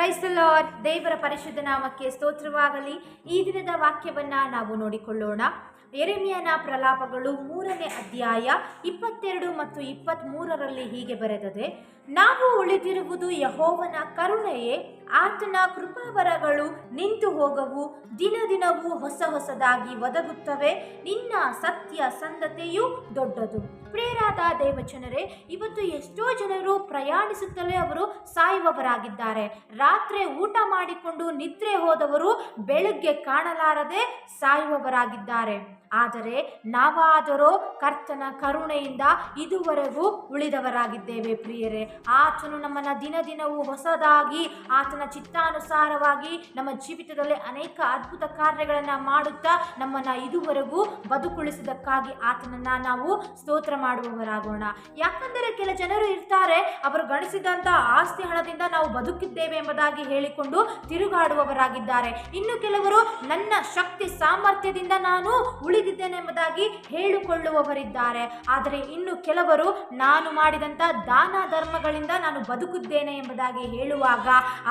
Praise the lord. ದೇವರ ಪರಿಶುದ್ಧ ನಾಮಕ್ಕೆ ಸ್ತೋತ್ರವಾಗಲಿ. ಈ ದಿನದ ವಾಕ್ಯವನ್ನ ನಾವು ನೋಡಿಕೊಳ್ಳೋಣ. ಯೆರೆಮೀಯನ ಪ್ರಲಾಪಗಳು 3ನೇ ಅಧ್ಯಾಯ 22 ಮತ್ತು 23ರಲ್ಲಿ ಹೀಗೆ ಬರೆದಿದೆ: ನಾವು ಉಳಿದಿರುವುದು ಯೆಹೋವನ ಕರುಣೆಯೇ, ಆತನ ಕೃಪಾವರಗಳು ನಿಂತು ಹೋಗವು, ದಿನ ದಿನವೂ ಹೊಸ ಹೊಸದಾಗಿ ಒದಗುತ್ತವೆ, ನಿನ್ನ ಸತ್ಯ ಸಂಧತೆಯು ದೊಡ್ಡದು. ಪ್ರಿಯರಾದ ದೇವಜನರೇ, ಇವತ್ತು ಎಷ್ಟೋ ಜನರು ಪ್ರಯಾಣಿಸುತ್ತಲೇ ಅವರು ಸಾಯುವವರಾಗಿದ್ದಾರೆ. ರಾತ್ರಿ ಊಟ ಮಾಡಿಕೊಂಡು ನಿದ್ರೆ ಹೋದವರು ಬೆಳಗ್ಗೆ ಕಾಣಲಾರದೆ ಸಾಯುವವರಾಗಿದ್ದಾರೆ. ಆದರೆ ನಾವಾದರೂ ಕರ್ತನ ಕರುಣೆಯಿಂದ ಇದುವರೆಗೂ ಉಳಿದವರಾಗಿದ್ದೇವೆ. ಪ್ರಿಯರೇ, ಆತನು ನಮ್ಮನ್ನು ದಿನ ದಿನವೂ ಹೊಸದಾಗಿ ಆತನ ಚಿತ್ತಾನುಸಾರವಾಗಿ ನಮ್ಮ ಜೀವಿತದಲ್ಲಿ ಅನೇಕ ಅದ್ಭುತ ಕಾರ್ಯಗಳನ್ನು ಮಾಡುತ್ತಾ ನಮ್ಮನ್ನು ಇದುವರೆಗೂ ಬದುಕುಳಿಸಿದಕ್ಕಾಗಿ ಆತನನ್ನು ನಾವು ಸ್ತೋತ್ರ ಮಾಡುವವರಾಗೋಣ. ಯಾಕಂದರೆ ಕೆಲ ಜನರು ಇರ್ತಾರೆ, ಅವರು ಗಳಿಸಿದಂಥ ಆಸ್ತಿ ಹಣದಿಂದ ನಾವು ಬದುಕಿದ್ದೇವೆ ಎಂಬುದಾಗಿ ಹೇಳಿಕೊಂಡು ತಿರುಗಾಡುವವರಾಗಿದ್ದಾರೆ. ಇನ್ನು ಕೆಲವರು ನನ್ನ ಶಕ್ತಿ ಸಾಮರ್ಥ್ಯದಿಂದ ನಾನು ಉಳಿದಿದ್ದೇನೆ ಎಂಬುದಾಗಿ ಹೇಳಿಕೊಳ್ಳುವವರಿದ್ದಾರೆ. ಆದರೆ ಇನ್ನು ಕೆಲವರು ನಾನು ಮಾಡಿದಂಥ ದಾನ ಧರ್ಮಗಳಿಂದ ನಾನು ಬದುಕಿದ್ದೇನೆ ಎಂಬುದಾಗಿ ಹೇಳುವಾಗ,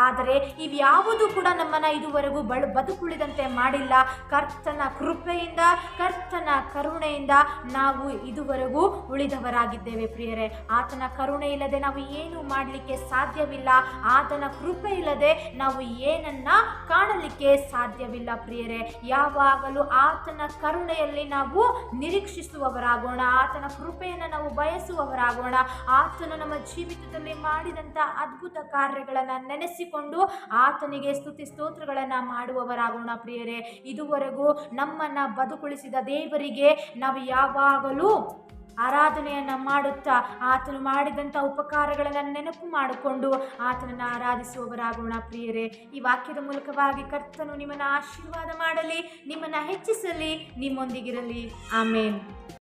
ಆದರೆ ಇವ್ಯಾವುದೂ ಕೂಡ ನಮ್ಮನ್ನು ಇದುವರೆಗೂ ಬದುಕುಳಿದಂತೆ ಮಾಡಿಲ್ಲ. ಕರ್ತನ ಕೃಪೆಯಿಂದ, ಕರ್ತನ ಕರುಣೆಯಿಂದ ನಾವು ಇದುವರೆಗೂ ಉಳಿದವರಾಗಿದ್ದೇವೆ. ಪ್ರಿಯರೇ, ಆತನ ಕರುಣೆ ಇಲ್ಲದೆ ನಾವು ಏನು ಮಾಡಲಿಕ್ಕೆ ಸಾಧ್ಯವಿಲ್ಲ. ಆತನ ಕೃಪೆ ಇಲ್ಲದೆ ನಾವು ಏನನ್ನ ಕಾಣಲಿಕ್ಕೆ ಸಾಧ್ಯವಿಲ್ಲ. ಪ್ರಿಯರೇ, ಯಾವಾಗಲೂ ಆತನ ಕರುಣೆಯಲ್ಲಿ ನಾವು ನಿರೀಕ್ಷಿಸುವವರಾಗೋಣ. ಆತನ ಕೃಪೆಯನ್ನು ನಾವು ಬಯಸುವವರಾಗೋಣ. ಆತನು ನಮ್ಮ ಜೀವಿತದಲ್ಲಿ ಮಾಡಿದಂಥ ಅದ್ಭುತ ಕಾರ್ಯಗಳನ್ನು ನೆನೆಸಿಕೊಂಡು ಆತನಿಗೆ ಸ್ತುತಿ ಸ್ತೋತ್ರಗಳನ್ನು ಮಾಡುವವರಾಗೋಣ. ಪ್ರಿಯರೇ, ಇದುವರೆಗೂ ನಮ್ಮನ್ನು ಬದುಕುಳಿಸಿದ ದೇವರಿಗೆ ನಾವು ಯಾವಾಗಲೂ ಆರಾಧನೆಯನ್ನು ಮಾಡುತ್ತಾ ಆತನು ಮಾಡಿದಂಥ ಉಪಕಾರಗಳನ್ನು ನೆನಪು ಮಾಡಿಕೊಂಡು ಆತನನ್ನು ಆರಾಧಿಸುವವರಾಗೋಣ. ಪ್ರಿಯರೇ, ಈ ವಾಕ್ಯದ ಮೂಲಕವಾಗಿ ಕರ್ತನು ನಿಮ್ಮನ್ನು ಆಶೀರ್ವಾದ ಮಾಡಲಿ, ನಿಮ್ಮನ್ನು ಹೆಚ್ಚಿಸಲಿ, ನಿಮ್ಮೊಂದಿಗಿರಲಿ. ಆಮೇನ್.